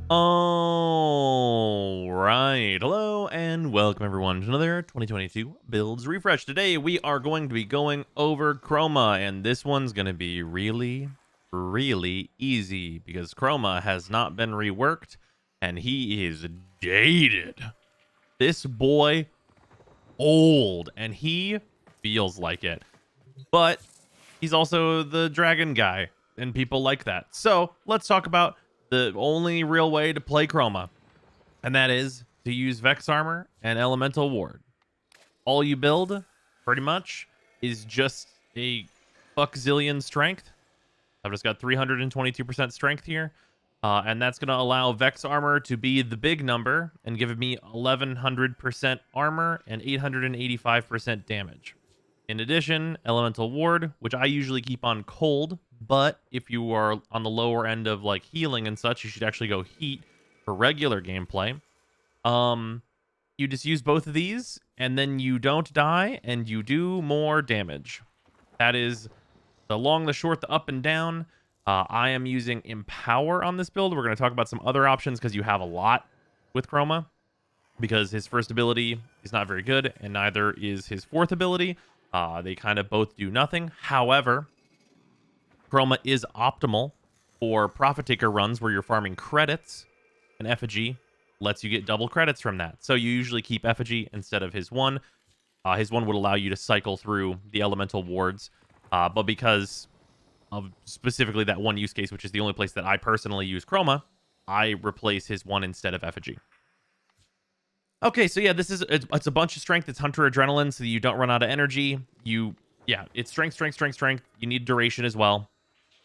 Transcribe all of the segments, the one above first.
All right. Hello and welcome everyone to another 2022 Builds Refresh. Today we are going to be going over Chroma, and this one's going to be really easy because Chroma has not been reworked and he is dated. This boy old and he feels like it. But he's also the dragon guy and people like that. So, let's talk about the only real way to play Chroma, and that is to use Vex Armor and Elemental Ward. All you build, pretty much, is just a fuck-zillion strength. I've just got 322% strength here, and that's going to allow Vex Armor to be the big number and give me 1100% armor and 885% damage. In addition, Elemental Ward, which I usually keep on cold, but if you are on the lower end of like healing and such, you should actually go heat for regular gameplay. You just use both of these, and then you don't die, and you do more damage. That is the long, the short, the up and down. I am using Empower on this build. We're going to talk about some other options because you have a lot with Chroma, because his first ability is not very good, and neither is his fourth ability. They kind of both do nothing. However, Chroma is optimal for Profit Taker runs where you're farming credits, and Effigy lets you get double credits from that. So you usually keep Effigy instead of his one. His one would allow you to cycle through the elemental wards, but because of specifically that one use case, which is the only place that I personally use Chroma, I replace his one instead of Effigy. Okay, so yeah, it's a bunch of strength. It's Hunter Adrenaline, so you don't run out of energy. It's strength. You need duration as well,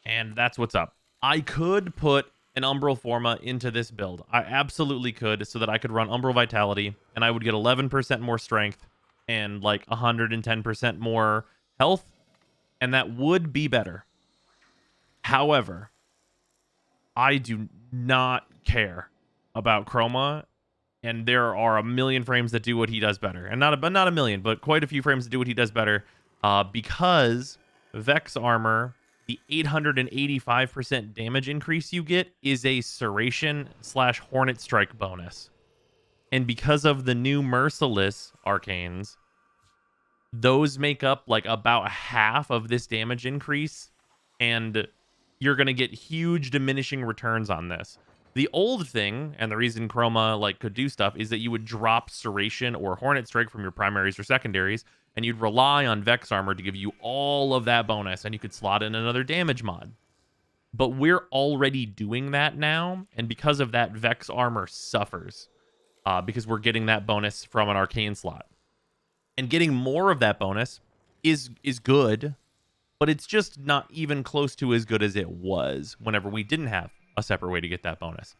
and that's what's up. I could put an Umbral Forma into this build. I absolutely could, so that I could run Umbral Vitality, and I would get 11% more strength and like 110% more health, and that would be better. However, I do not care about Chroma. And there are a million frames that do what he does better. And not a million, but quite a few frames that do what he does better. Because Vex Armor, the 885% damage increase you get is a Serration/Hornet Strike bonus. And because of the new Merciless Arcanes, those make up like about half of this damage increase. And you're going to get huge diminishing returns on this. The old thing, and the reason Chroma like could do stuff, is that you would drop Serration or Hornet Strike from your primaries or secondaries, and you'd rely on Vex Armor to give you all of that bonus, and you could slot in another damage mod. But we're already doing that now, and because of that, Vex Armor suffers, because we're getting that bonus from an Arcane slot. And getting more of that bonus is good, but it's just not even close to as good as it was whenever we didn't have a separate way to get that bonus.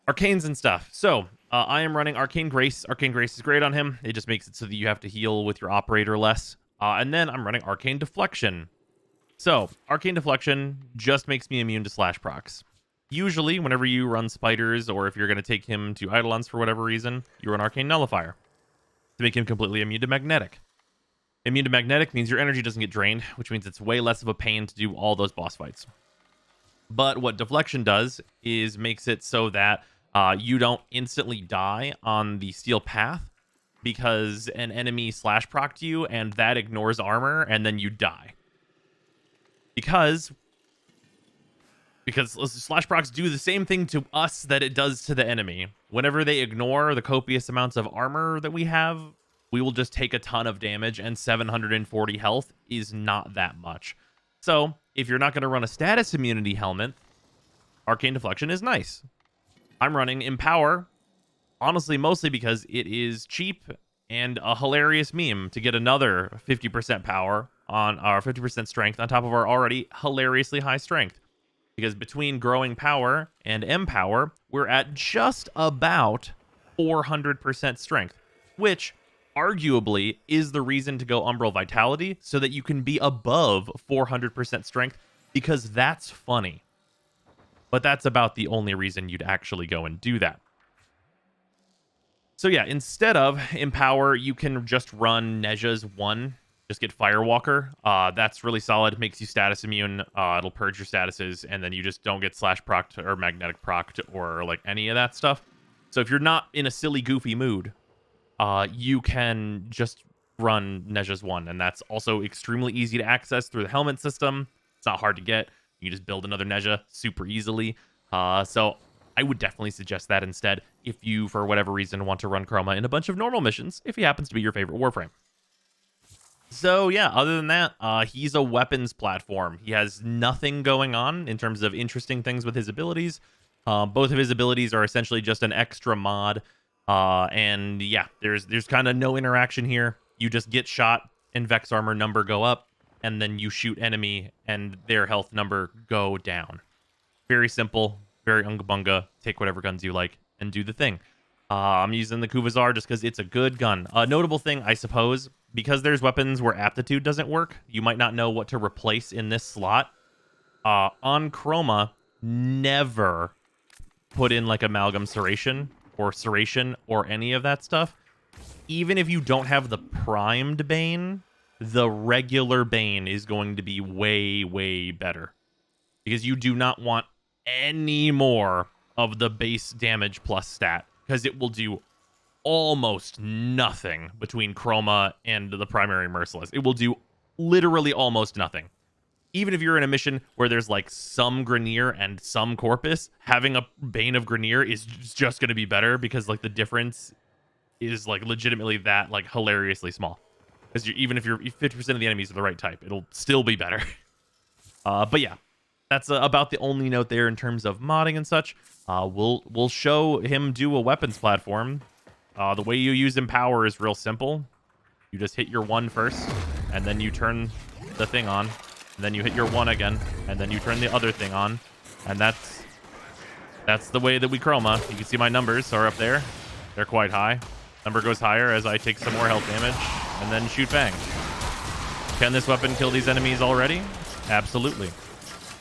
Arcanes and stuff. So I am running Arcane Grace. Arcane Grace is great on him. It just makes it so that you have to heal with your operator less. And then I'm running Arcane Deflection. So Arcane Deflection just makes me immune to slash procs. Usually, whenever you run spiders, or if you're going to take him to Eidolons for whatever reason, you run Arcane Nullifier to make him completely immune to magnetic. Immune to magnetic means your energy doesn't get drained, which means it's way less of a pain to do all those boss fights. But what Deflection does is makes it so that you don't instantly die on the steel path because an enemy slash procced you and that ignores armor and then you die. Because slash procs do the same thing to us that it does to the enemy. Whenever they ignore the copious amounts of armor that we have, we will just take a ton of damage, and 740 health is not that much. So if you're not going to run a status immunity helmet, Arcane Deflection is nice. I'm running Empower, honestly, mostly because it is cheap and a hilarious meme to get another 50% power on our 50% strength on top of our already hilariously high strength. Because between growing power and Empower, we're at just about 400% strength, which arguably is the reason to go Umbral Vitality, so that you can be above 400% strength, because that's funny. But that's about the only reason you'd actually go and do that. So yeah, instead of Empower, you can just run Neja's 1 just get Firewalker. That's really solid. Makes you status immune. It'll purge your statuses, and then you just don't get slash procced or magnetic procced or like any of that stuff. So if you're not in a silly, goofy mood, you can just run Neja's 1, and that's also extremely easy to access through the helmet system. It's not hard to get. You can just build another Neja super easily. So I would definitely suggest that instead if you, for whatever reason, want to run Chroma in a bunch of normal missions, if he happens to be your favorite Warframe. So yeah, other than that, he's a weapons platform. He has nothing going on in terms of interesting things with his abilities. Both of his abilities are essentially just an extra mod. And yeah, there's kind of no interaction here. You just get shot and Vex armor number go up, and then you shoot enemy and their health number go down. Very simple, very unga bunga. Take whatever guns you like and do the thing. I'm using the Kuvazar just because it's a good gun. A notable thing, I suppose, because there's weapons where aptitude doesn't work, you might not know what to replace in this slot. On Chroma, never put in like Amalgam Serration or Serration or any of that stuff. Even if you don't have the primed Bane, the regular Bane is going to be way, way better. Because you do not want any more of the base damage plus stat, because it will do almost nothing between Chroma and the primary Merciless. It will do literally almost nothing. Even if you're in a mission where there's like some Grineer and some Corpus, having a Bane of Grineer is just going to be better, because like the difference is like legitimately that like hilariously small. Because even if you're 50% of the enemies are the right type, it'll still be better. But yeah, that's about the only note there in terms of modding and such. We'll show him do a weapons platform. The way you use Empower is real simple. You just hit your 1 first, and then you turn the thing on, and then you hit your 1 again, and then you turn the other thing on, and that's the way that we Chroma. You can see my numbers are up there. They're quite high. Number goes higher as I take some more health damage, and then shoot bang. Can this weapon kill these enemies already? Absolutely.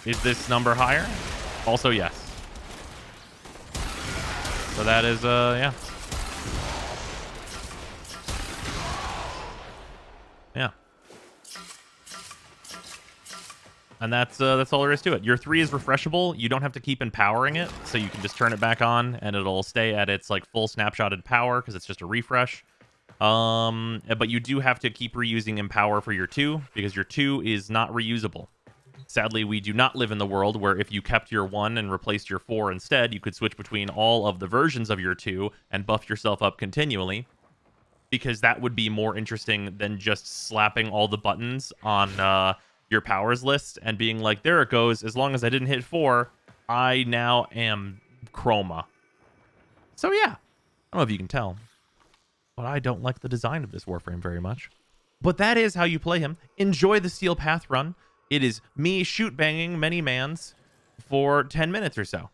Is this number higher? Also yes. So that is, yeah. Yeah. And that's all there is to it. Your 3 is refreshable. You don't have to keep empowering it, so you can just turn it back on, and it'll stay at its like full snapshotted power because it's just a refresh. But you do have to keep reusing Empower for your 2, because your 2 is not reusable. Sadly, we do not live in the world where if you kept your 1 and replaced your 4 instead, you could switch between all of the versions of your 2 and buff yourself up continually, because that would be more interesting than just slapping all the buttons on your powers list and being like, there it goes. As long as I didn't hit 4, I now am Chroma. So yeah, I don't know if you can tell, but I don't like the design of this Warframe very much. But that is how you play him. Enjoy the Steel Path run. It is me shoot banging many mans for 10 minutes or so.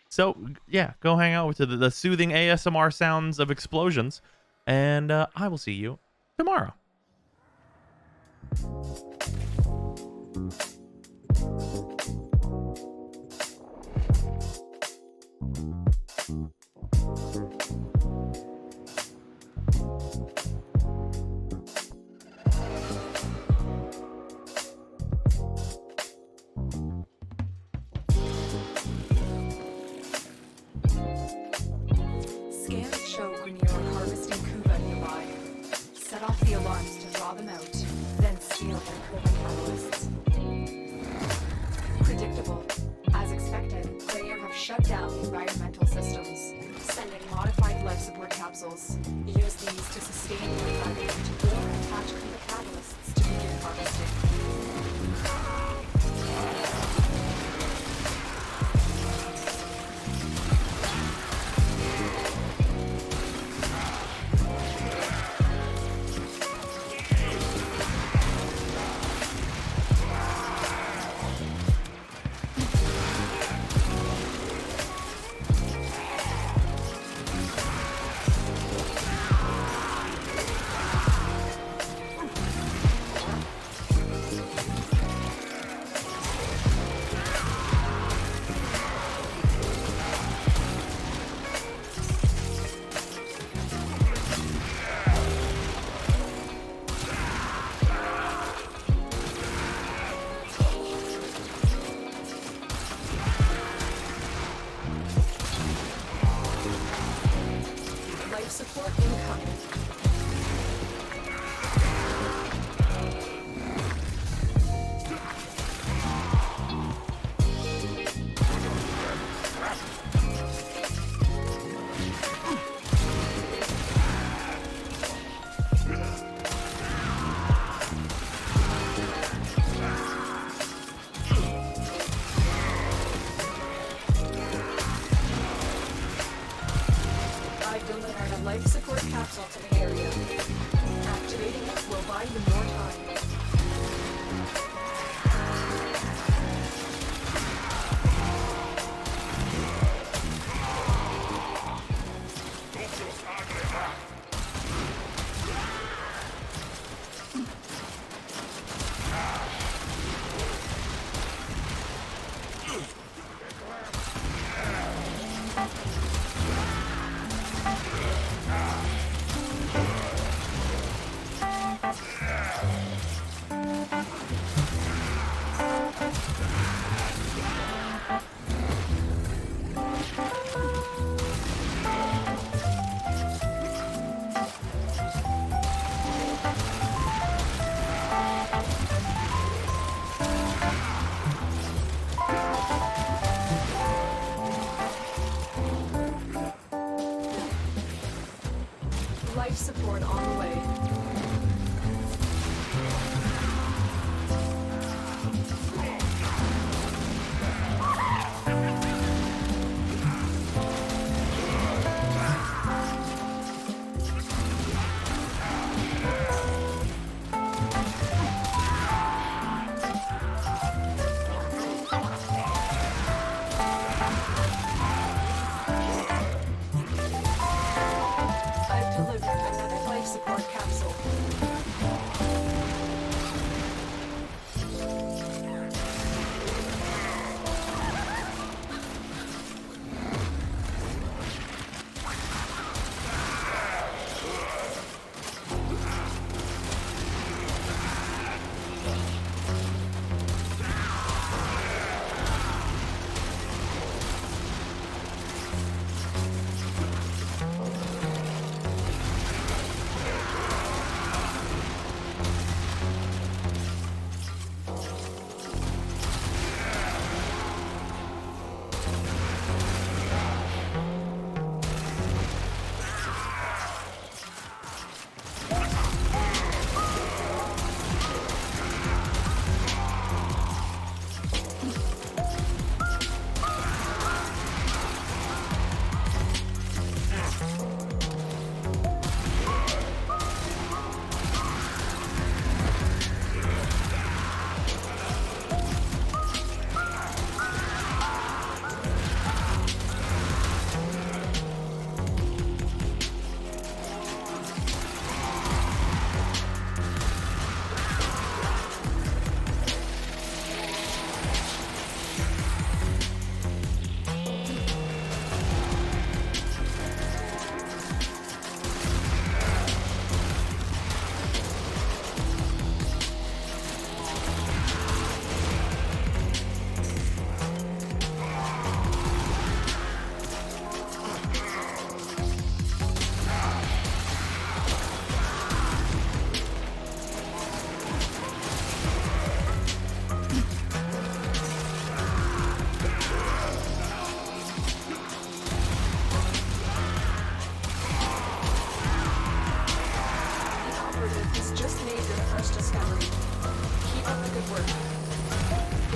So yeah, go hang out with the soothing ASMR sounds of explosions, and I will see you tomorrow. Scans show Grineer are harvesting Kuva nearby. Set off the alarms to draw them out, then steal their Kuva catalysts. Predictable. As expected, Grineer have shut down the environmental systems, sending modified life support capsules. Use these to sustain the environment or attach Kuva catalysts to begin harvesting.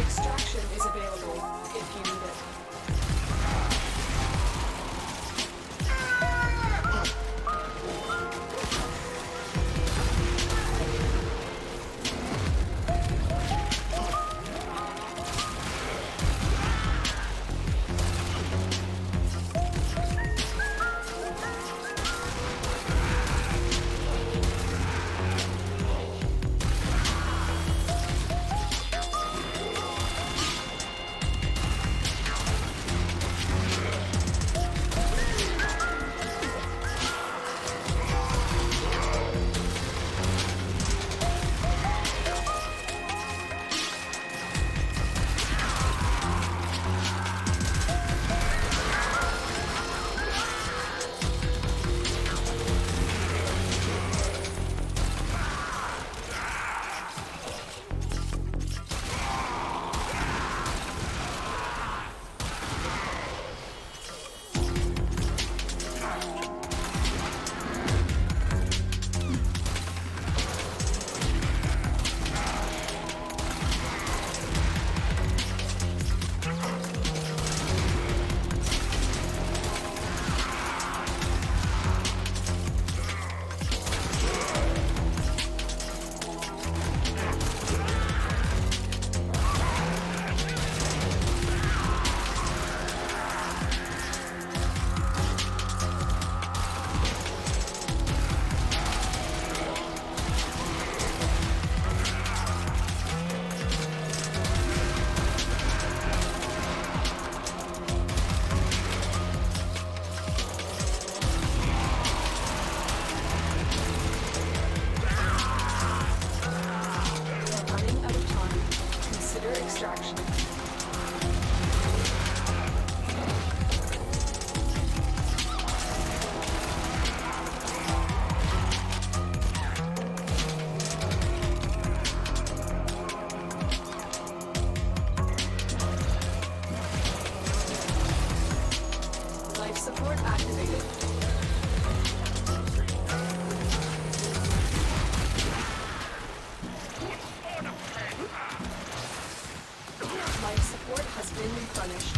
Extraction is available if you need it. Running out of time. Consider extraction. Life support activated. Life support has been replenished.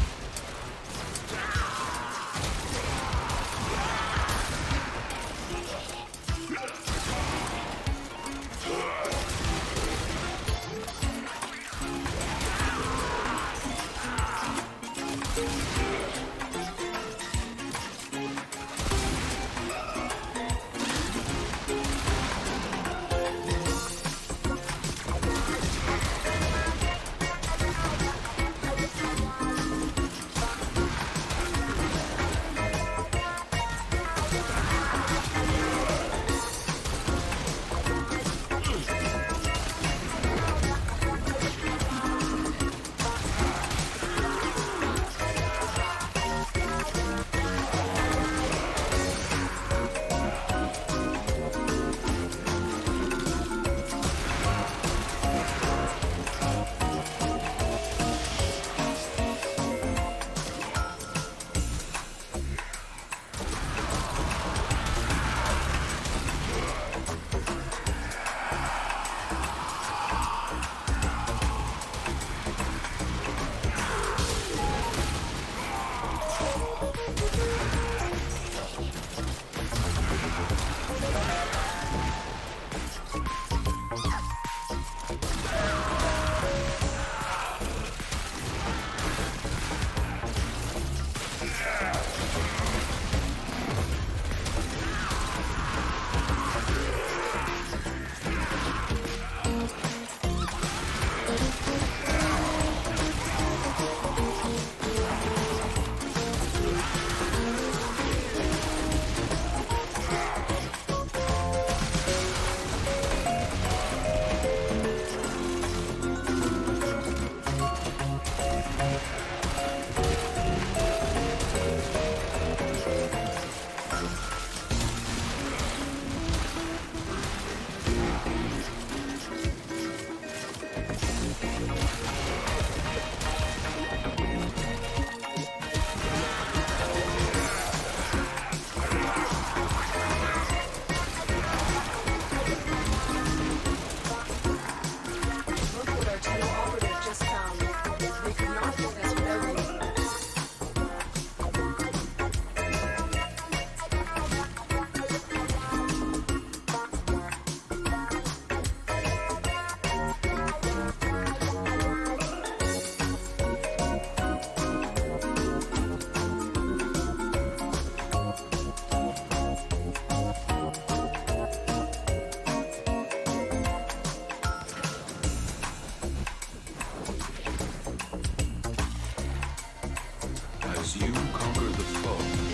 you conquer the foe.